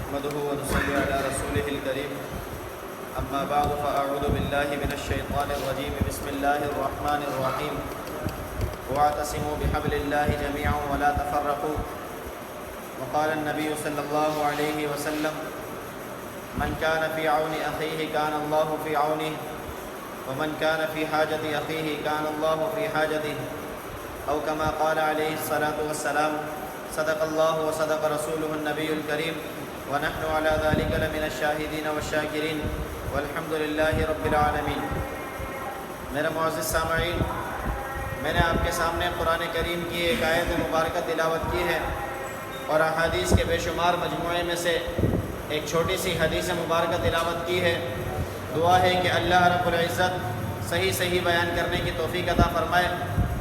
نحمده ونصلي على رسوله الكريم أما بعد فأعوذ بالله من الشيطان الرجيم بسم الله الرحمن الرحيم واعتصموا بحبل الله جميعا ولا تفرقوا وقال النبي صلى الله عليه وسلم من كان في عون أخيه كان الله في عونه ومن كان في حاجة أخيه كان الله في حاجته أو كما قال عليه الصلاة والسلام صدق الله وصدق رسوله النبي الكريم ونحن على ذلك لمن الشاهدين والشاكرين والحمد لله رب العالمين۔ میرے معزز سامعین، میں نے آپ کے سامنے قرآن کریم کی ایک آیت مبارکہ تلاوت کی ہے اور احادیث کے بے شمار مجموعے میں سے ایک چھوٹی سی حدیث مبارکہ تلاوت کی ہے۔ دعا ہے کہ اللہ رب العزت صحیح بیان کرنے کی توفیق عطا فرمائے،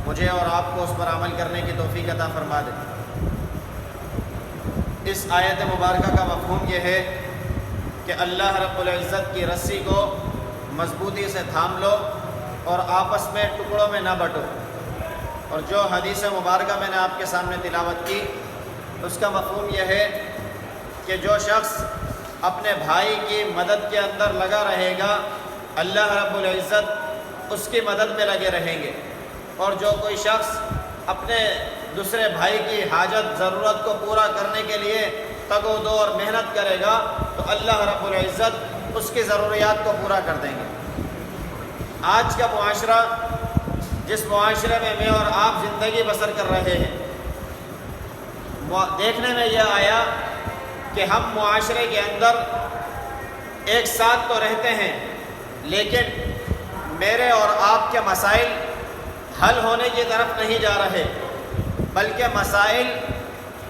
مجھے اور آپ کو اس پر عمل کرنے کی توفیق عطا فرما دے۔ اس آیت مبارکہ کا مفہوم یہ ہے کہ اللہ رب العزت کی رسی کو مضبوطی سے تھام لو اور آپس میں ٹکڑوں میں نہ بٹو۔ اور جو حدیث مبارکہ میں نے آپ کے سامنے تلاوت کی اس کا مفہوم یہ ہے کہ جو شخص اپنے بھائی کی مدد کے اندر لگا رہے گا اللہ رب العزت اس کی مدد میں لگے رہیں گے، اور جو کوئی شخص اپنے دوسرے بھائی کی حاجت ضرورت کو پورا کرنے کے لیے تگ و دو اور محنت کرے گا تو اللہ رب العزت اس کی ضروریات کو پورا کر دیں گے۔ آج کا معاشرہ، جس معاشرے میں میں اور آپ زندگی بسر کر رہے ہیں، دیکھنے میں یہ آیا کہ ہم معاشرے کے اندر ایک ساتھ تو رہتے ہیں لیکن میرے اور آپ کے مسائل حل ہونے کی طرف نہیں جا رہے، بلکہ مسائل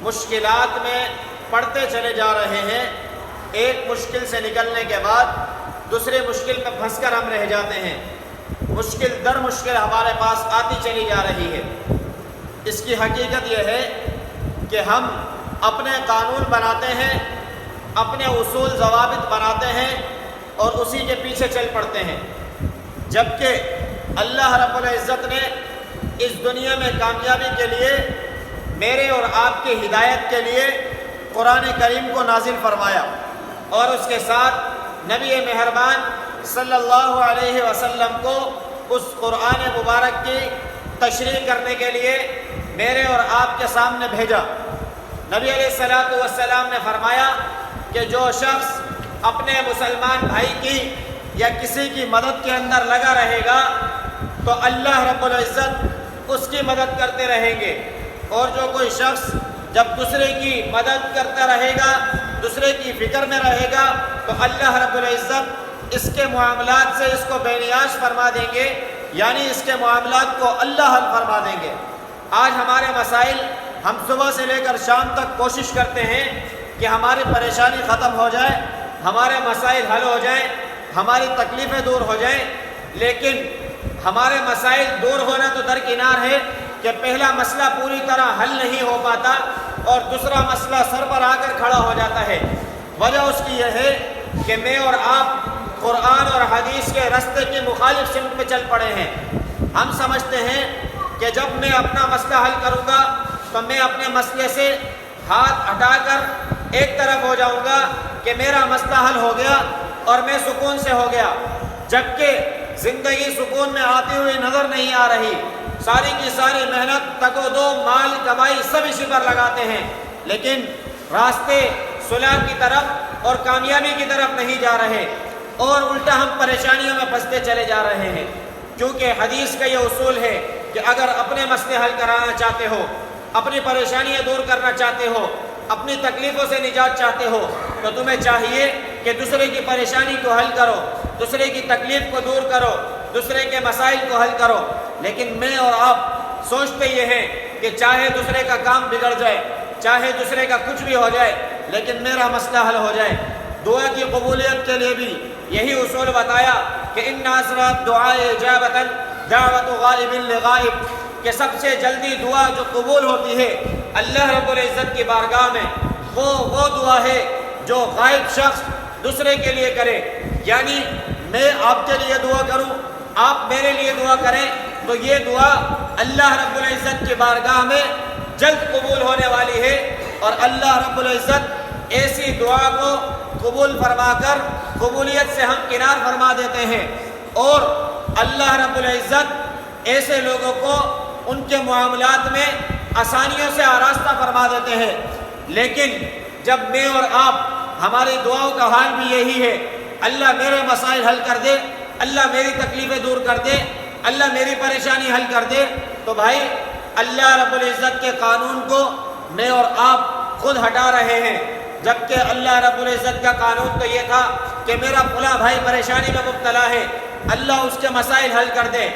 مشکلات میں پڑتے چلے جا رہے ہیں۔ ایک مشکل سے نکلنے کے بعد دوسرے مشکل میں پھنس کر ہم رہ جاتے ہیں، مشکل در مشکل ہمارے پاس آتی چلی جا رہی ہے۔ اس کی حقیقت یہ ہے کہ ہم اپنے قانون بناتے ہیں، اپنے اصول ضوابط بناتے ہیں اور اسی کے پیچھے چل پڑتے ہیں، جبکہ اللہ رب العزت نے اس دنیا میں کامیابی کے لیے میرے اور آپ کی ہدایت کے لیے قرآن کریم کو نازل فرمایا، اور اس کے ساتھ نبی مہربان صلی اللہ علیہ وسلم کو اس قرآن مبارک کی تشریح کرنے کے لیے میرے اور آپ کے سامنے بھیجا۔ نبی علیہ السلام نے فرمایا کہ جو شخص اپنے مسلمان بھائی کی یا کسی کی مدد کے اندر لگا رہے گا تو اللہ رب العزت اس کی مدد کرتے رہیں گے، اور جو کوئی شخص جب دوسرے کی مدد کرتا رہے گا، دوسرے کی فکر میں رہے گا تو اللہ رب العزت اس کے معاملات سے اس کو بے نیاز فرما دیں گے، یعنی اس کے معاملات کو اللہ حل فرما دیں گے۔ آج ہمارے مسائل، ہم صبح سے لے کر شام تک کوشش کرتے ہیں کہ ہماری پریشانی ختم ہو جائے، ہمارے مسائل حل ہو جائیں، ہماری تکلیفیں دور ہو جائیں، لیکن ہمارے مسائل دور ہونا تو درکنار ہے کہ پہلا مسئلہ پوری طرح حل نہیں ہو پاتا اور دوسرا مسئلہ سر پر آ کر کھڑا ہو جاتا ہے۔ وجہ اس کی یہ ہے کہ میں اور آپ قرآن اور حدیث کے راستے کی مخالف سمت میں چل پڑے ہیں۔ ہم سمجھتے ہیں کہ جب میں اپنا مسئلہ حل کروں گا تو میں اپنے مسئلے سے ہاتھ ہٹا کر ایک طرف ہو جاؤں گا کہ میرا مسئلہ حل ہو گیا اور میں سکون سے ہو گیا، جبکہ زندگی سکون میں آتی ہوئی نظر نہیں آ رہی۔ ساری کی ساری محنت، تگ و دو، مال کمائی سب اسی پر لگاتے ہیں، لیکن راستے صلاح کی طرف اور کامیابی کی طرف نہیں جا رہے، اور الٹا ہم پریشانیوں میں پھنستے چلے جا رہے ہیں۔ کیونکہ حدیث کا یہ اصول ہے کہ اگر اپنے مسئلے حل کرانا چاہتے ہو، اپنی پریشانیاں دور کرنا چاہتے ہو، اپنی تکلیفوں سے نجات چاہتے ہو تو تمہیں چاہیے کہ دوسرے کی پریشانی کو حل کرو، دوسرے کی تکلیف کو دور کرو، دوسرے کے مسائل کو حل کرو۔ لیکن میں اور آپ سوچتے یہ ہیں کہ چاہے دوسرے کا کام بگڑ جائے، چاہے دوسرے کا کچھ بھی ہو جائے، لیکن میرا مسئلہ حل ہو جائے۔ دعا کی قبولیت کے لیے بھی یہی اصول بتایا کہ ان اسرع دعائے اجابۃ دعوت غائب لغائب، کہ سب سے جلدی دعا جو قبول ہوتی ہے اللہ رب العزت کی بارگاہ میں وہ دعا ہے جو غائب شخص دوسرے کے لیے کرے۔ یعنی میں آپ کے لیے دعا کروں، آپ میرے لیے دعا کریں تو یہ دعا اللہ رب العزت کی بارگاہ میں جلد قبول ہونے والی ہے، اور اللہ رب العزت ایسی دعا کو قبول فرما کر قبولیت سے ہم کنار فرما دیتے ہیں، اور اللہ رب العزت ایسے لوگوں کو ان کے معاملات میں آسانیوں سے آراستہ فرما دیتے ہیں۔ لیکن جب میں اور آپ، ہماری دعاؤں کا حال بھی یہی ہے، اللہ میرے مسائل حل کر دے، اللہ میری تکلیفیں دور کر دے، اللہ میری پریشانی حل کر دے، تو بھائی اللہ رب العزت کے قانون کو میں اور آپ خود ہٹا رہے ہیں، جبکہ اللہ رب العزت کا قانون تو یہ تھا کہ میرا فلاں بھائی پریشانی میں مبتلا ہے، اللہ اس کے مسائل حل کر دے،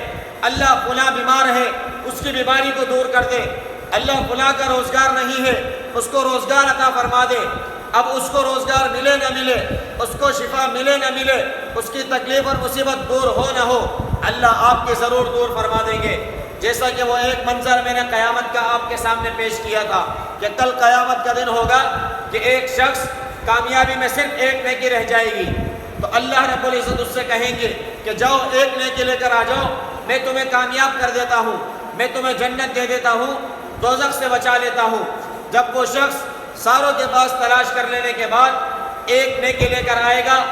اللہ فلاں بیمار ہے اس کی بیماری کو دور کر دے، اللہ فلاں کا روزگار نہیں ہے اس کو روزگار عطا فرما دے، اب اس کو روزگار ملے نہ ملے، اس کو شفا ملے نہ ملے، اس کی تکلیف اور مصیبت دور ہو نہ ہو، اللہ آپ کے ضرور دور فرما دیں گے۔ جیسا کہ وہ ایک منظر میں نے قیامت کا آپ کے سامنے پیش کیا تھا کہ کل قیامت کا دن ہوگا کہ ایک شخص کامیابی میں صرف ایک نیکی رہ جائے گی، تو اللہ رب العزت اس سے کہیں گے کہ جاؤ ایک نیکی لے کر آ جاؤ، میں تمہیں کامیاب کر دیتا ہوں، میں تمہیں جنت دے دیتا ہوں، دوزخ سے بچا لیتا ہوں۔ جب وہ شخص ساروں کے پاس تلاش کر لینے کے بعد ایک نیکی لے کر آئے گا،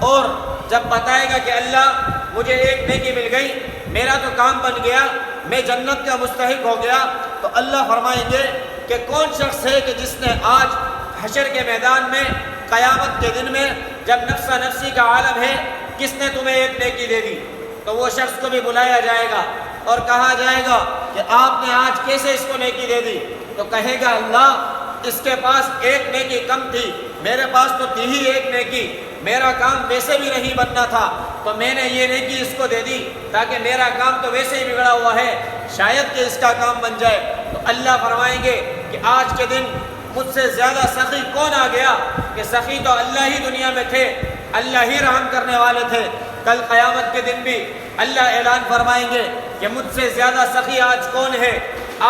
اور جب بتائے گا کہ اللہ مجھے ایک نیکی مل گئی، میرا تو کام بن گیا، میں جنت کا مستحق ہو گیا، تو اللہ فرمائیں گے کہ کون شخص ہے کہ جس نے آج حشر کے میدان میں قیامت کے دن میں جب نفسا نفسی کا عالم ہے، کس نے تمہیں ایک نیکی دے دی؟ تو وہ شخص کو بھی بلایا جائے گا اور کہا جائے گا کہ آپ نے آج کیسے اس کو نیکی دے دی؟ تو کہے گا اللہ اس کے پاس ایک نیکی کم تھی، میرے پاس تو تھی ہی ایک نیکی، میرا کام ویسے بھی نہیں بننا تھا تو میں نے یہ نیکی اس کو دے دی تاکہ میرا کام تو ویسے ہی بگڑا ہوا ہے، شاید کہ اس کا کام بن جائے۔ تو اللہ فرمائیں گے کہ آج کے دن مجھ سے زیادہ سخی کون آ گیا؟ کہ سخی تو اللہ ہی دنیا میں تھے، اللہ ہی رحم کرنے والے تھے، کل قیامت کے دن بھی اللہ اعلان فرمائیں گے کہ مجھ سے زیادہ سخی آج کون ہے،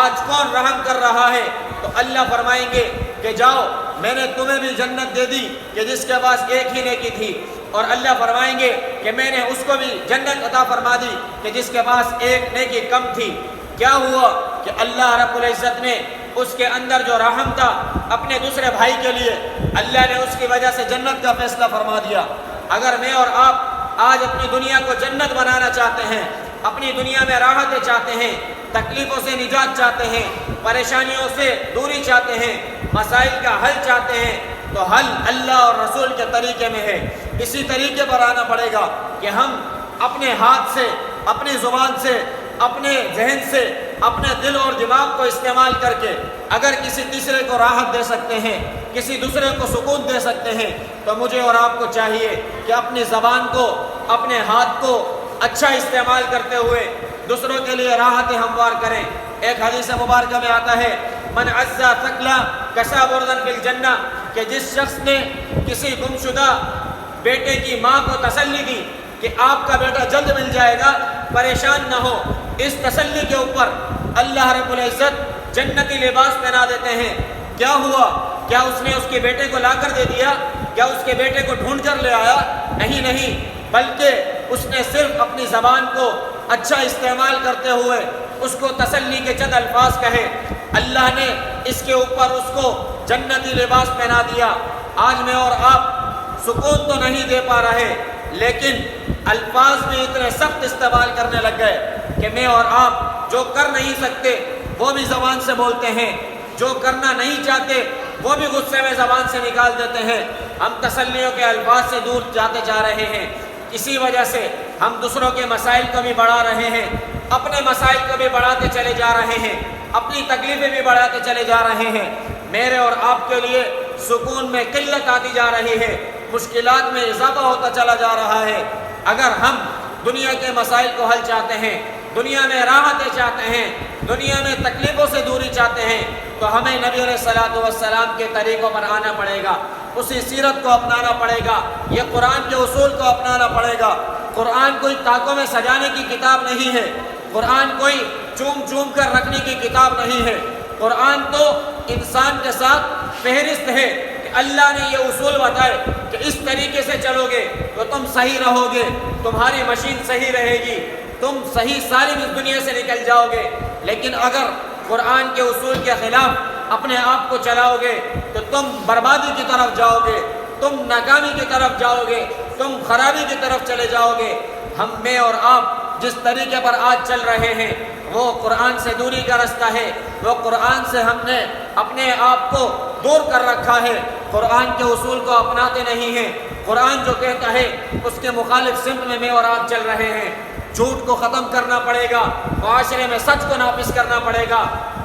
آج کون رحم کر رہا ہے؟ تو اللہ فرمائیں گے کہ جاؤ میں نے تمہیں بھی جنت دے دی کہ جس کے پاس ایک ہی نیکی تھی، اور اللہ فرمائیں گے کہ میں نے اس کو بھی جنت عطا فرما دی کہ جس کے پاس ایک نیکی کم تھی۔ کیا ہوا کہ اللہ رب العزت نے اس کے اندر جو رحم تھا اپنے دوسرے بھائی کے لیے، اللہ نے اس کی وجہ سے جنت کا فیصلہ فرما دیا۔ اگر میں اور آپ آج اپنی دنیا کو جنت بنانا چاہتے ہیں، اپنی دنیا میں راحتیں چاہتے ہیں، تکلیفوں سے نجات چاہتے ہیں، پریشانیوں سے دوری چاہتے ہیں، مسائل کا حل چاہتے ہیں، تو حل اللہ اور رسول کے طریقے میں ہے۔ اسی طریقے پر آنا پڑے گا کہ ہم اپنے ہاتھ سے، اپنی زبان سے، اپنے ذہن سے، اپنے دل اور دماغ کو استعمال کر کے اگر کسی تیسرے کو راحت دے سکتے ہیں، کسی دوسرے کو سکون دے سکتے ہیں، تو مجھے اور آپ کو چاہیے کہ اپنی زبان کو، اپنے ہاتھ کو اچھا استعمال کرتے ہوئے دوسروں کے لیے راحتیں ہموار کریں۔ ایک حدیث مبارکہ میں آتا ہے من عزا ثقلا کسا بردن فی الجنہ، کہ جس شخص نے کسی گمشدہ بیٹے کی ماں کو تسلی دی کہ آپ کا بیٹا جلد مل جائے گا، پریشان نہ ہو، اس تسلی کے اوپر اللہ رب العزت جنتی لباس پہنا دیتے ہیں۔ کیا ہوا؟ کیا اس نے اس کے بیٹے کو لا کر دے دیا؟ کیا اس کے بیٹے کو ڈھونڈ کر لے آیا؟ نہیں، بلکہ اس نے صرف اپنی زبان کو اچھا استعمال کرتے ہوئے اس کو تسلی کے چند الفاظ کہے، اللہ نے اس کے اوپر اس کو جنتی لباس پہنا دیا۔ آج میں اور آپ سکون تو نہیں دے پا رہے، لیکن الفاظ بھی اتنے سخت استعمال کرنے لگ گئے کہ میں اور آپ جو کر نہیں سکتے وہ بھی زبان سے بولتے ہیں، جو کرنا نہیں چاہتے وہ بھی غصے میں زبان سے نکال دیتے ہیں۔ ہم تسلیوں کے الفاظ سے دور جاتے جا رہے ہیں، اسی وجہ سے ہم دوسروں کے مسائل کو بھی بڑھا رہے ہیں، اپنے مسائل کو بھی بڑھاتے چلے جا رہے ہیں، اپنی تکلیفیں بھی بڑھاتے چلے جا رہے ہیں۔ میرے اور آپ کے لیے سکون میں قلت آتی جا رہی ہے، مشکلات میں اضافہ ہوتا چلا جا رہا ہے۔ اگر ہم دنیا کے مسائل کو حل چاہتے ہیں، دنیا میں راحتیں چاہتے ہیں، دنیا میں تکلیفوں سے دوری چاہتے ہیں، تو ہمیں نبی علیہ الصلوۃ والسلام کے طریقوں پر آنا پڑے گا، اسی سیرت کو اپنانا پڑے گا، یہ قرآن کے اصول کو اپنانا پڑے گا۔ قرآن کوئی طاقوں میں سجانے کی کتاب نہیں ہے، قرآن کوئی چوم کر رکھنے کی کتاب نہیں ہے، قرآن تو انسان کے ساتھ فہرست ہے کہ اللہ نے یہ اصول بتائے کہ اس طریقے سے چلو گے تو تم صحیح رہو گے، تمہاری مشین صحیح رہے گی، تم صحیح سالم اس دنیا سے نکل جاؤ گے۔ لیکن اگر قرآن کے اصول کے خلاف اپنے آپ کو چلاؤ گے تو تم بربادی کی طرف جاؤ گے، تم ناکامی کی طرف جاؤ گے، تم خرابی کی طرف چلے جاؤ گے۔ میں اور آپ جس طریقے پر آج چل رہے ہیں وہ قرآن سے دوری کا رستہ ہے، وہ قرآن سے ہم نے اپنے آپ کو دور کر رکھا ہے، قرآن کے اصول کو اپناتے نہیں ہیں۔ قرآن جو کہتا ہے اس کے مخالف سمت میں اور آپ چل رہے ہیں۔ جھوٹ کو ختم کرنا پڑے گا، معاشرے میں سچ کو نافذ کرنا پڑے گا،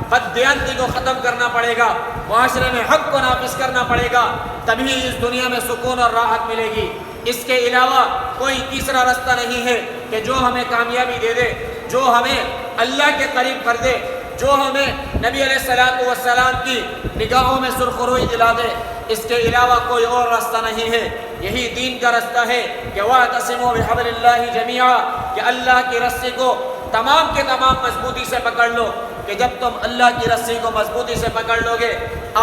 بددیانتی کو ختم کرنا پڑے گا، معاشرے میں حق کو نافذ کرنا پڑے گا، تبھی اس دنیا میں سکون اور راحت ملے گی۔ اس کے علاوہ کوئی تیسرا رستہ نہیں ہے کہ جو ہمیں کامیابی دے دے، جو ہمیں اللہ کے قریب کر دے، جو ہمیں نبی علیہ الصلوۃ والسلام کی نگاہوں میں سرخروئی دلا دے۔ اس کے علاوہ کوئی اور راستہ نہیں ہے۔ یہی دین کا رستہ ہے کہ وَاعْتَصِمُوا بِحَبْلِ اللَّهِ جَمِيعًا، کہ اللہ کی رسی کو تمام کے تمام مضبوطی سے پکڑ لو، کہ جب تم اللہ کی رسی کو مضبوطی سے پکڑ لو گے،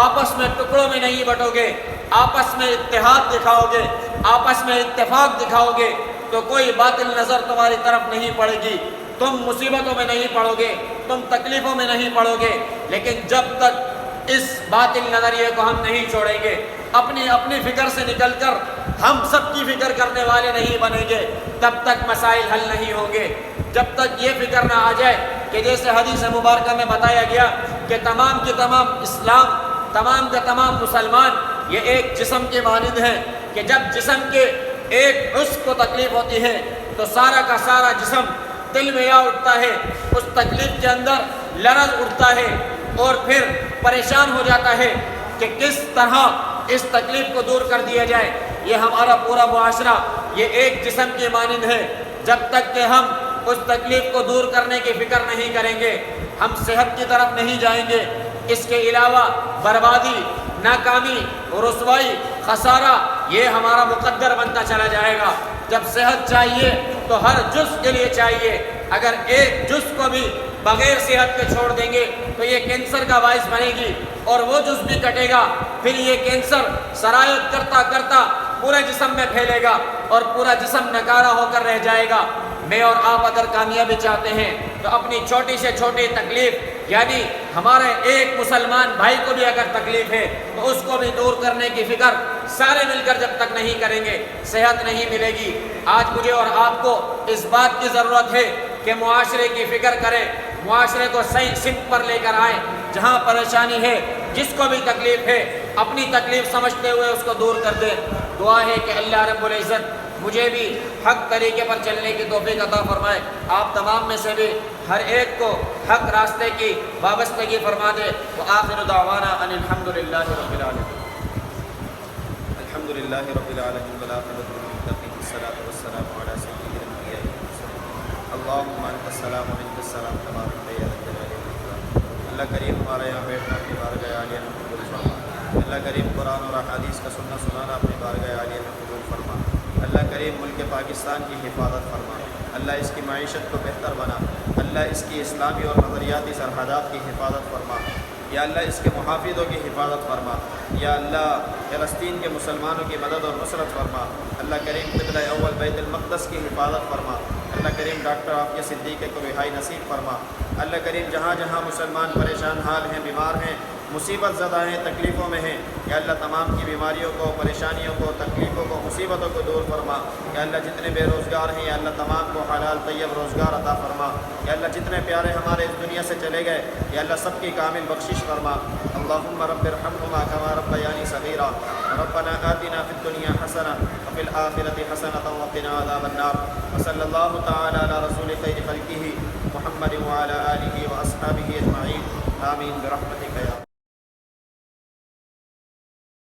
آپس میں ٹکڑوں میں نہیں بٹو گے، آپس میں اتحاد دکھاؤ گے، آپس میں اتفاق دکھاؤ گے، تو کوئی باطل نظر تمہاری طرف نہیں پڑے گی، تم مصیبتوں میں نہیں پڑو گے، تم تکلیفوں میں نہیں پڑو گے۔ لیکن جب تک اس باطل نظریے کو ہم نہیں چھوڑیں گے، اپنی فکر سے نکل کر ہم سب کی فکر کرنے والے نہیں بنیں گے، تب تک مسائل حل نہیں ہوں گے۔ جب تک یہ فکر نہ آ جائے کہ جیسے حدیث مبارکہ میں بتایا گیا کہ تمام کے تمام اسلام، تمام کے تمام مسلمان یہ ایک جسم کے مانند ہیں، کہ جب جسم کے ایک عضو کو تکلیف ہوتی ہے تو سارا کا سارا جسم دل میں آ اٹھتا ہے، اس تکلیف کے اندر لرز اٹھتا ہے اور پھر پریشان ہو جاتا ہے کہ کس طرح اس تکلیف کو دور کر دیا جائے۔ یہ ہمارا پورا معاشرہ یہ ایک جسم کے مانند ہے۔ جب تک کہ ہم اس تکلیف کو دور کرنے کی فکر نہیں کریں گے، ہم صحت کی طرف نہیں جائیں گے۔ اس کے علاوہ بربادی، ناکامی، رسوائی، خسارہ یہ ہمارا مقدر بنتا چلا جائے گا۔ جب صحت چاہیے تو ہر جز کے لیے چاہیے، اگر ایک جز کو بھی بغیر صحت کے چھوڑ دیں گے تو یہ کینسر کا باعث بنے گی، اور وہ جز بھی کٹے گا، پھر یہ کینسر سرایت کرتا کرتا پورے جسم میں پھیلے گا اور پورا جسم نکارہ ہو کر رہ جائے گا۔ میں اور آپ اگر کامیابی چاہتے ہیں تو اپنی چھوٹی سے چھوٹی تکلیف، یعنی ہمارے ایک مسلمان بھائی کو بھی اگر تکلیف ہے تو اس کو بھی دور کرنے کی فکر سارے مل کر جب تک نہیں کریں گے صحت نہیں ملے گی۔ آج مجھے اور آپ کو اس بات کی ضرورت ہے کہ معاشرے کی فکر کریں، معاشرے کو صحیح سمت پر لے کر آئیں۔ جہاں پریشانی ہے، جس کو بھی تکلیف ہے، اپنی تکلیف سمجھتے ہوئے اس کو دور کر دے۔ دعا ہے کہ اللہ رب العزت مجھے بھی حق طریقے پر چلنے کی توفیق عطا فرمائے، آپ تمام میں سے بھی ہر ایک کو حق راستے کی وابستگی فرما دے۔ وآخر دعوانا ان الحمدللہ رب العالمین۔ الحمدللہ رب العالمین والعاقبۃ للمتقین والصلاۃ والسلام علی سیدنا الانبیاء والمرسلین اللہم انت السلام و منک السلام تبارک یا ذا الجلال والاکرام۔ اللہ کریم ہمارے یہاں بیٹھنا اپنی بارگاہ عالیہ میں قبول فرما۔ اللہ کریم قرآن اور احادیث کا سننا سنانا اپنی بارگاہ عالیہ میں قبول فرما۔ اللہ کریم ملک پاکستان کی حفاظت فرما، اللہ اس کی معیشت کو بہتر بنا، اللہ اس کی اسلامی اور نظریاتی سرحدات کی حفاظت فرما، یا اللہ اس کے محافظوں کی حفاظت فرما، یا اللہ فلسطین کے مسلمانوں کی مدد اور نصرت فرما۔ اللہ کریم قبلہ اول بیت المقدس کی حفاظت فرما۔ اللہ کریم ڈاکٹر عافیہ صدیقی کو رہائی نصیب فرما۔ اللہ کریم جہاں جہاں مسلمان پریشان حال ہیں، بیمار ہیں، مصیبت زدہ ہیں، تکلیفوں میں ہیں، یا اللہ تمام کی بیماریوں کو، پریشانیوں کو، تکلیفوں کو، مصیبتوں کو دور فرما۔ یا اللہ جتنے بے روزگار ہیں، یا اللہ تمام کو حلال طیب روزگار عطا فرما۔ یا اللہ جتنے پیارے ہمارے اس دنیا سے چلے گئے، یا اللہ سب کی کامل بخشش فرما۔ اللہم رب ارحمہما کما ربیانی صغیرا، ربنا آتنا فی الدنیا حسنہ وفی الآخرۃ حسنۃ وقنا عذاب النار۔ وصلی اللہ تعالی علی رسول خیر خلقہ محمد وعلی آلہ واصحابہ اجمعین، آمین برحمتک یا